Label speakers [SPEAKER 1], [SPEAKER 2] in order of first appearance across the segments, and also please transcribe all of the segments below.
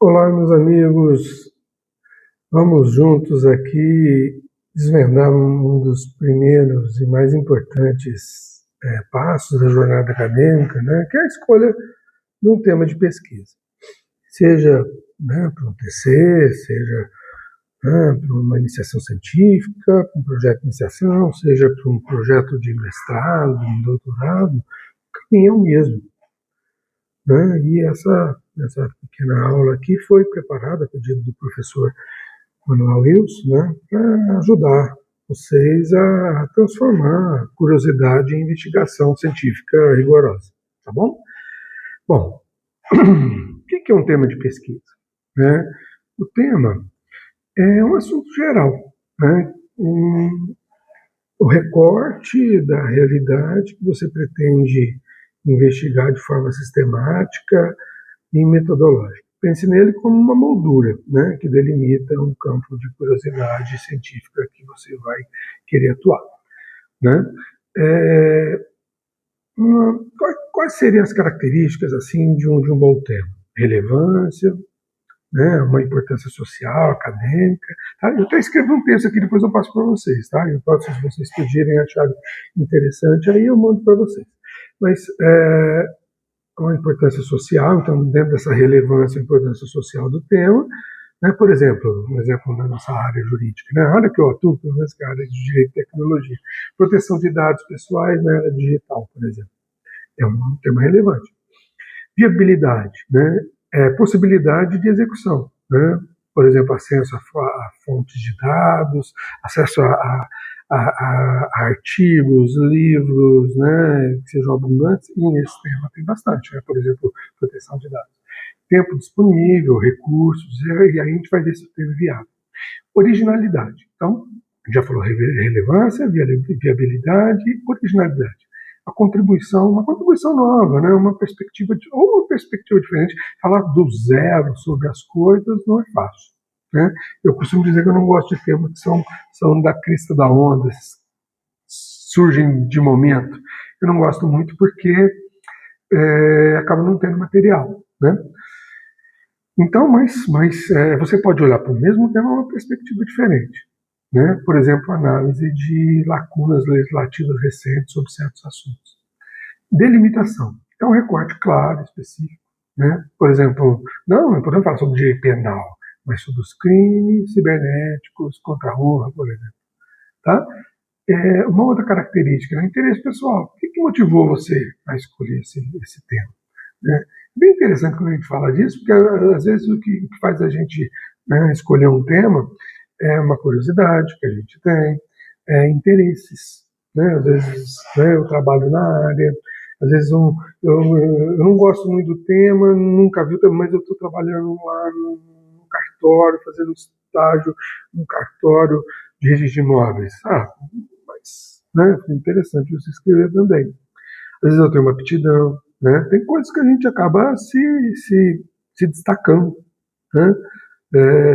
[SPEAKER 1] Olá, meus amigos. Vamos juntos aqui desvendar um dos primeiros e mais importantes passos da jornada acadêmica, né, que é a escolha de um tema de pesquisa. Seja para um TC, seja para uma iniciação científica, para um projeto de iniciação, seja para um projeto de mestrado, de doutorado, o caminho é o mesmo. Né? E essa pequena aula aqui foi preparada a pedido do professor Manuel Wilson, né, para ajudar vocês a transformar a curiosidade em investigação científica rigorosa, tá bom? Bom, o que é um tema de pesquisa? Né? O tema é um assunto geral, né? O recorte da realidade que você pretende investigar de forma sistemática e metodológica. Pense nele como uma moldura, né, que delimita um campo de curiosidade científica que você vai querer atuar. Né? Quais seriam as características assim de um bom tema? Relevância, né, uma importância social, acadêmica. Tá? Eu até escrevi um texto aqui, depois eu passo para vocês. Tá? Eu posso, se vocês pedirem, acharem interessante, aí eu mando para vocês. Mas uma importância social, então dentro dessa relevância, a importância social do tema, né, por exemplo, um exemplo na nossa área jurídica, né, a área que eu atuo, pelo menos que é a área de direito e tecnologia, proteção de dados pessoais na área digital, por exemplo, é um tema relevante. Viabilidade, né, possibilidade de execução, né, por exemplo, acesso a fontes de dados, acesso a artigos, livros, né, que sejam abundantes, e nesse tema tem bastante, né, por exemplo, proteção de dados. Tempo disponível, recursos, e aí a gente vai ver se o tema é viável. Originalidade. Então, já falou relevância, viabilidade e originalidade. A contribuição, uma contribuição nova, né, uma perspectiva diferente. Falar do zero sobre as coisas não é fácil. Né? Eu costumo dizer que eu não gosto de temas que são da crista da onda, surgem de momento. Eu não gosto muito porque acaba não tendo material. Né? Então, mas você pode olhar para o mesmo tema uma perspectiva diferente. Né? Por exemplo, análise de lacunas legislativas recentes sobre certos assuntos. Delimitação. É um recorte claro, específico. Né? Por exemplo, não podemos falar sobre direito penal, mas sobre os crimes cibernéticos contra a honra, por exemplo. Tá? Uma outra característica, né? Interesse pessoal. O que motivou você a escolher esse tema? Né? Bem interessante quando a gente fala disso, porque às vezes o que faz a gente, né, escolher um tema é uma curiosidade que a gente tem, interesses. Né? Às vezes, né, eu trabalho na área, às vezes eu não gosto muito do tema, nunca vi, mas eu estou trabalhando lá no cartório, fazendo estágio no cartório de registro de imóveis. Mas né, é interessante você escrever também. Às vezes eu tenho uma aptidão, né? Tem coisas que a gente acaba se destacando. Né?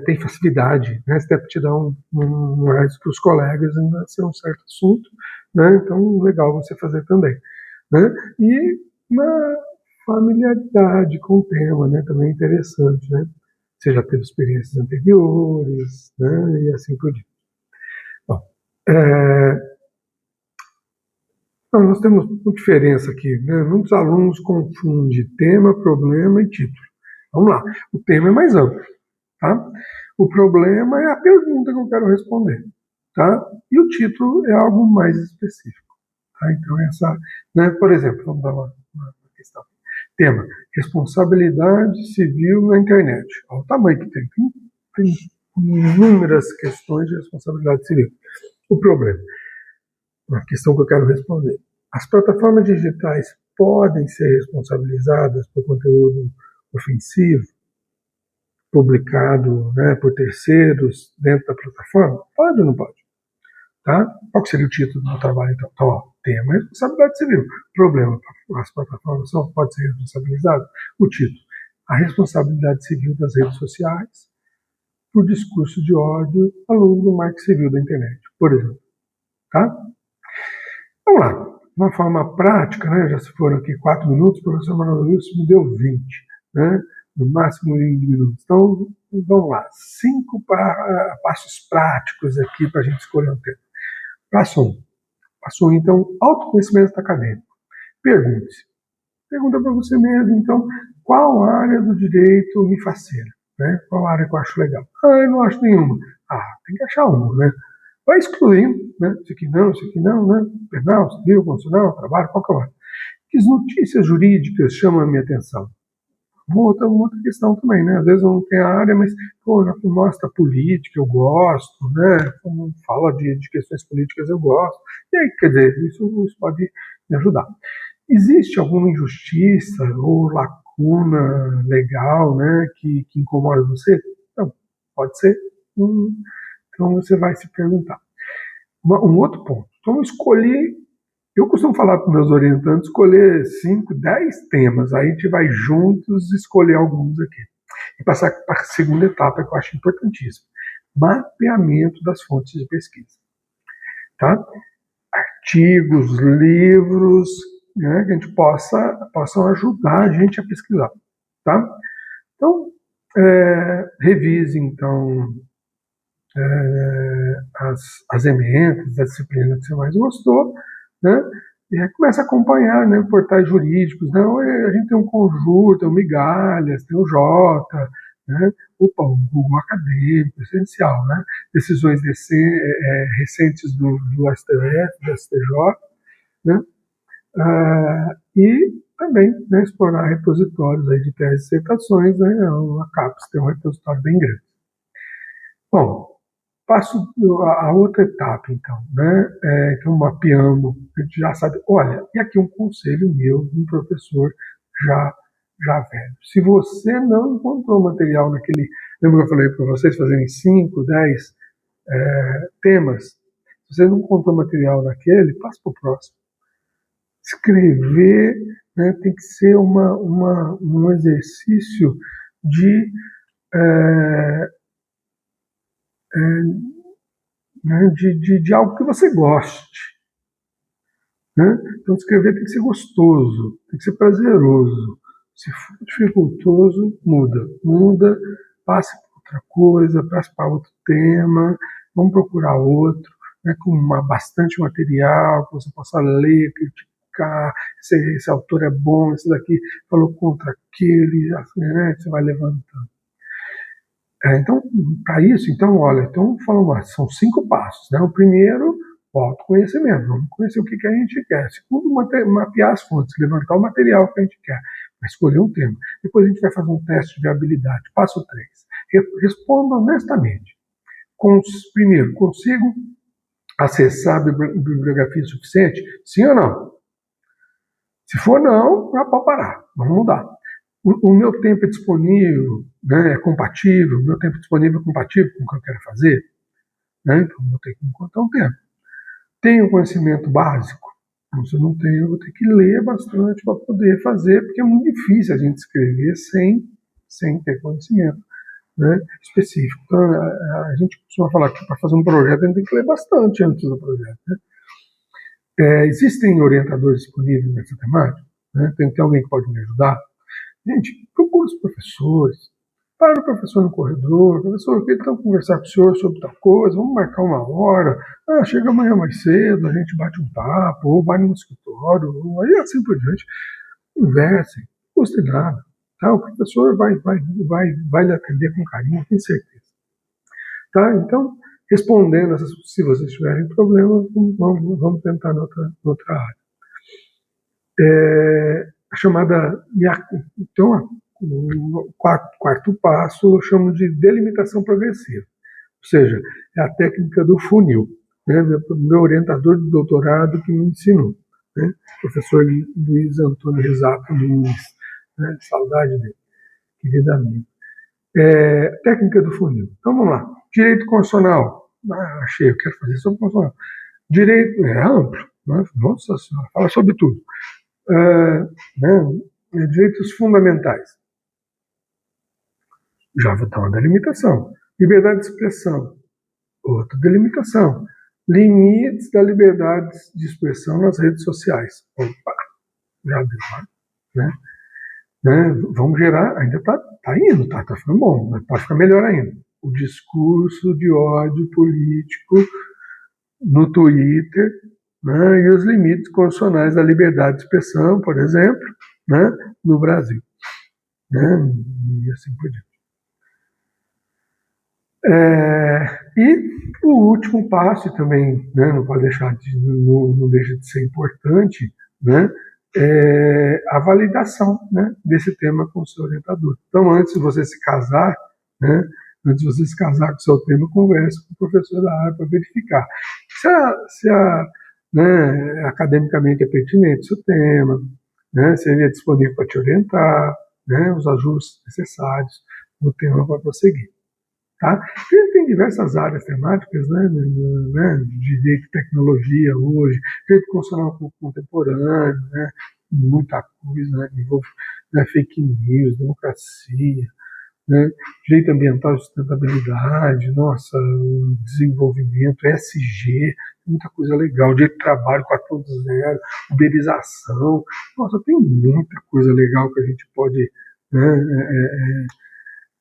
[SPEAKER 1] Tem facilidade, né? Você tem aptidão mais que os colegas em ser um certo assunto, né? Então, legal você fazer também. Né? E uma familiaridade com o tema, né? Também interessante. Né? Você já teve experiências anteriores, né? E assim por diante. Bom, então, nós temos uma diferença aqui. Né? Muitos alunos confundem tema, problema e título. Vamos lá. O tema é mais amplo. Tá? O problema é a pergunta que eu quero responder. Tá? E o título é algo mais específico. Tá? Então, né, por exemplo, vamos dar uma questão. Tema: responsabilidade civil na internet. Olha o tamanho que tem. Tem inúmeras questões de responsabilidade civil. O problema, uma questão que eu quero responder. As plataformas digitais podem ser responsabilizadas por conteúdo ofensivo, publicado, né, por terceiros dentro da plataforma? Pode ou não pode? Tá? Qual seria o título do meu trabalho, então? Então, ó, tema é responsabilidade civil. Problema: as plataformas só podem ser responsabilizadas. O título: a responsabilidade civil das redes sociais por discurso de ódio à luz do marco civil da internet, por exemplo. Tá? Vamos lá. De uma forma prática, né, já se foram aqui 4 minutos, o professor Manuel Wilson me deu 20. Né? no máximo 20 minutos. Então, vamos lá, 5 passos práticos aqui para a gente escolher um tema. Passo 1. Passo 1, então, autoconhecimento acadêmico. Pergunte-se. Pergunta para você mesmo, então, qual área do direito me fascina? Né? Qual área que eu acho legal? Eu não acho nenhuma. Tem que achar uma, né? Vai excluindo, né? Isso aqui não, né? Penal, civil, constitucional, trabalho, qualquer hora. Que notícias jurídicas chamam a minha atenção? Uma outra questão também, né? Às vezes eu não tenho a área, mas, mostra política, eu gosto, né? Como fala de questões políticas, eu gosto. E aí, quer dizer, isso pode me ajudar. Existe alguma injustiça ou lacuna legal, né, que incomoda você? Não, pode ser. Então você vai se perguntar. Um outro ponto. Então eu costumo falar para os meus orientantes, escolher 5, 10 temas, aí a gente vai juntos escolher alguns aqui. E passar para a segunda etapa, que eu acho importantíssimo. Mapeamento das fontes de pesquisa. Tá? Artigos, livros, né, que a gente possam ajudar a gente a pesquisar. Tá? Então, revise, então, as emendas da disciplina que você mais gostou, né? E começa a acompanhar, né, portais jurídicos, né? A gente tem um Conjur, tem o Migalhas, tem o Jota, né? O Google Acadêmico, essencial, né? Decisões recentes do STF, do STJ, né? E também, né, explorar repositórios aí de teses e dissertações, né? A CAPES tem um repositório bem grande. Bom, passo a outra etapa, então, né? Então, mapeando, a gente já sabe, olha, e aqui um conselho meu, um professor já velho. Se você não encontrou material naquele, lembra que eu falei para vocês fazerem 5, 10 temas, se você não encontrou material naquele, passa para o próximo. Escrever, né, tem que ser um exercício de algo que você goste. Né? Então, escrever tem que ser gostoso, tem que ser prazeroso. Se for dificultoso, muda, passe para outra coisa, passe para outro tema, vamos procurar outro, né, com bastante material, que você possa ler, criticar, esse autor é bom, esse daqui falou contra aquele, né, você vai levantando. Então, para isso, olha, falamos, são 5 passos. Né? O primeiro, o autoconhecimento. Vamos conhecer o que a gente quer. Segundo, mapear as fontes, levantar o material que a gente quer, para escolher um tema. Depois a gente vai fazer um teste de habilidade. Passo 3. Responda honestamente. Primeiro, consigo acessar a bibliografia suficiente? Sim ou não? Se for não, já pode parar. Vamos mudar. O meu tempo é disponível, né, é compatível, o meu tempo disponível é compatível com o que eu quero fazer, né, então eu vou ter que encontrar um tempo. Tenho conhecimento básico? Então, se eu não tenho, eu vou ter que ler bastante para poder fazer, porque é muito difícil a gente escrever sem ter conhecimento, né, específico. Então, a gente costuma falar que para fazer um projeto a gente tem que ler bastante antes do projeto. Né? Existem orientadores disponíveis nessa temática? Né? Tem alguém que pode me ajudar? Gente, procura os professores, para o professor no corredor, professor, eu queria conversar com o senhor sobre tal coisa, vamos marcar uma hora, chega amanhã mais cedo, a gente bate um papo, ou vai no escritório, aí assim por diante, conversem, não custa nada, tá? O professor vai lhe atender com carinho, tenho certeza. Tá? Então, respondendo, se vocês tiverem problema, vamos tentar noutra área. A chamada, então, o quarto passo eu chamo de delimitação progressiva, ou seja, é a técnica do funil, né? Meu orientador de doutorado que me ensinou, né? Professor Luiz Antônio Risato Nunes, né? Saudade dele, querido amigo. Técnica do funil. Então vamos lá. Direito constitucional. Achei, eu quero fazer sobre constitucional. Direito é amplo, né? Nossa senhora, fala sobre tudo. Direitos fundamentais. Já vou dar uma delimitação. Liberdade de expressão. Outra delimitação. Limites da liberdade de expressão nas redes sociais. Opa, já deu, né? né? Vamos gerar, ainda tá indo, tá ficando bom, mas pode ficar melhor ainda. O discurso de ódio político no Twitter, né, e os limites constitucionais da liberdade de expressão, por exemplo, né, no Brasil, né, e assim por diante. E o último passo, e também, né, não deixa de ser importante, né, é a validação, né, desse tema com o seu orientador. Então, antes de você se casar, né, antes de você se casar com o seu tema, converse com o professor da área para verificar né, academicamente é pertinente o seu tema, né, se ele é disponível para te orientar, né, os ajustes necessários no tema para prosseguir. Tá? Tem diversas áreas temáticas, né, de direito e tecnologia hoje, direito constitucional contemporâneo, né, muita coisa, né, envolve, né, fake news, democracia, né, direito ambiental e sustentabilidade, nossa, desenvolvimento, ESG, muita coisa legal, direito de trabalho 4.0, uberização, nossa, tem muita coisa legal que a gente pode, né,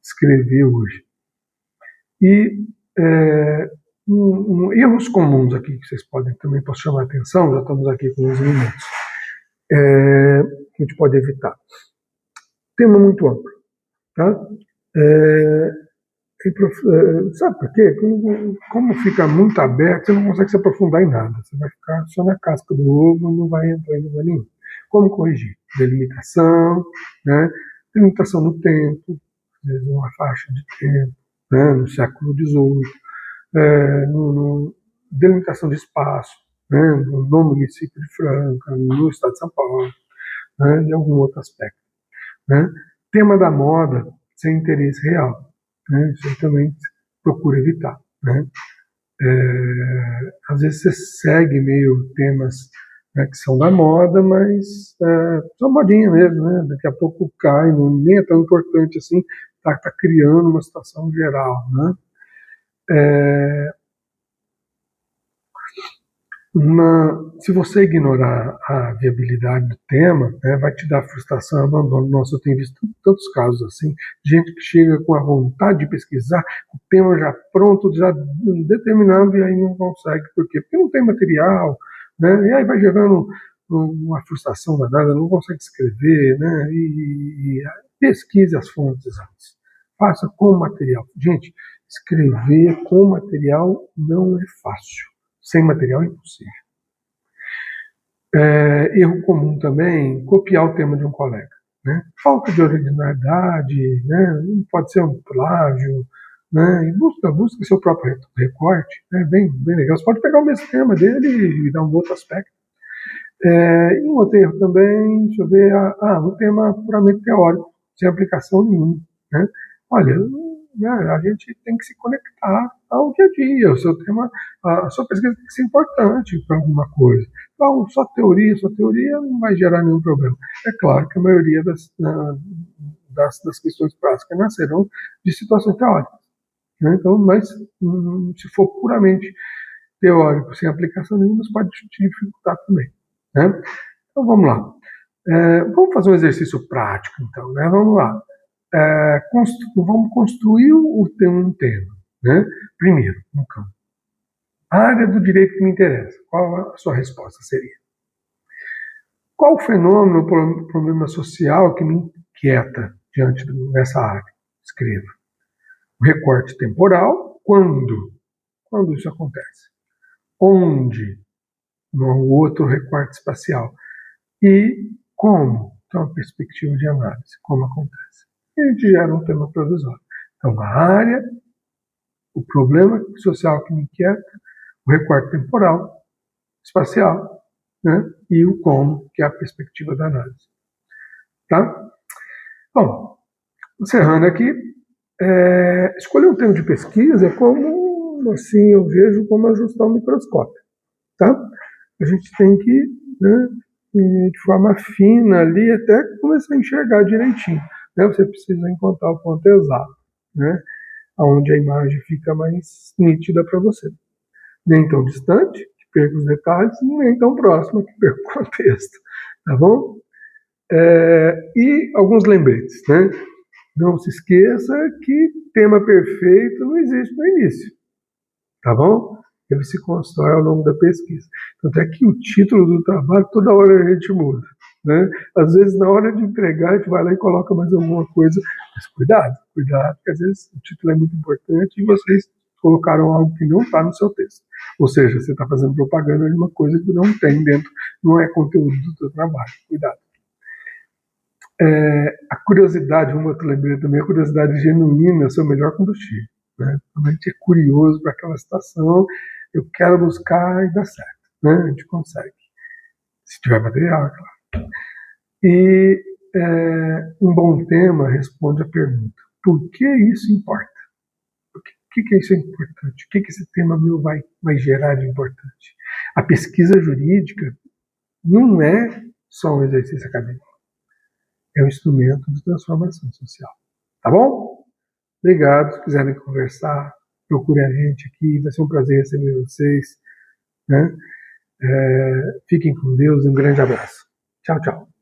[SPEAKER 1] escrever hoje. E erros comuns aqui que vocês também posso chamar a atenção, já estamos aqui com 11 minutos, que a gente pode evitar. Tema muito amplo, tá? Sabe por quê? Como fica muito aberto, você não consegue se aprofundar em nada. Você vai ficar só na casca do ovo, não vai entrar em lugar nenhum. Como corrigir? Delimitação, né? Delimitação no tempo, às vezes uma faixa de tempo, né? No século XVIII, delimitação de espaço, né? No município de Franca, no estado de São Paulo, né? E algum outro aspecto. Né? Tema da moda sem interesse real. Né? Isso aí também procura evitar. Né? Às vezes você segue meio temas, né, que são da moda, mas são modinha mesmo. Né? Daqui a pouco cai, nem é tão importante assim, tá criando uma situação geral. Né? Se você ignorar a viabilidade do tema, né, vai te dar frustração, abandono. Nossa, eu tenho visto tantos casos assim, gente que chega com a vontade de pesquisar, o tema já pronto, já determinado, e aí não consegue. Por quê? Porque não tem material, né, e aí vai gerando uma frustração danada, não consegue escrever, né, e pesquise as fontes antes. Faça com material. Gente, escrever com material não é fácil. Sem material é impossível. Erro comum também, copiar o tema de um colega. Né? Falta de originalidade, né? Pode ser um plágio, né? E busca seu próprio recorte, né? Bem legal. Você pode pegar o mesmo tema dele e dar um outro aspecto. E um outro erro também, deixa eu ver, um tema puramente teórico, sem aplicação nenhuma. Né? Olha, a gente tem que se conectar ao dia a dia. O seu tema, a sua pesquisa tem que ser importante para alguma coisa. Então, só teoria não vai gerar nenhum problema. É claro que a maioria das questões práticas nascerão de situações teóricas. Né? Então, mas se for puramente teórico, sem aplicação nenhuma, isso pode te dificultar também. Né? Então, vamos lá. Vamos fazer um exercício prático, então. Né? Vamos lá. Vamos construir um tema. Né? Primeiro, um campo. A área do direito que me interessa. Qual a sua resposta seria? Qual o fenômeno ou problema social que me inquieta diante dessa área? Escreva. O recorte temporal, quando? Quando isso acontece? Onde? No outro recorte espacial. E como? Então, a perspectiva de análise, como acontece. E a gente gera um tema provisório. Então, a área, o problema social que me inquieta, o recorte temporal, espacial, né? E o como, que é a perspectiva da análise. Tá? Bom, encerrando aqui, escolher um tema de pesquisa é como, assim, eu vejo como ajustar um microscópio. Tá? A gente tem que, né, de forma fina ali, até começar a enxergar direitinho. Né? Você precisa encontrar o ponto exato, né? Onde a imagem fica mais nítida para você. Nem tão distante, que perca os detalhes, nem tão próxima, que perca o contexto. Tá bom? E alguns lembretes, né? Não se esqueça que tema perfeito não existe no início, tá bom? Ele se constrói ao longo da pesquisa. Tanto é que o título do trabalho toda hora a gente muda, né? Às vezes na hora de entregar a gente vai lá e coloca mais alguma coisa, mas cuidado, porque às vezes o título é muito importante e vocês colocaram algo que não está no seu texto. Ou seja, você está fazendo propaganda de uma coisa que não tem dentro, não é conteúdo do seu trabalho. Cuidado. A curiosidade, uma que eu lembrei também, a curiosidade genuína é o seu melhor combustível. Né? Quando a gente é curioso para aquela situação, eu quero buscar e dá certo. Né? A gente consegue. Se tiver material, é claro. E um bom tema responde a pergunta: por que isso importa? O que isso é importante? O que esse tema meu vai gerar de importante? A pesquisa jurídica não é só um exercício acadêmico. É um instrumento de transformação social. Tá bom? Obrigado. Se quiserem conversar, procure a gente aqui. Vai ser um prazer receber vocês. Né? Fiquem com Deus. Um grande abraço. Tchau, tchau.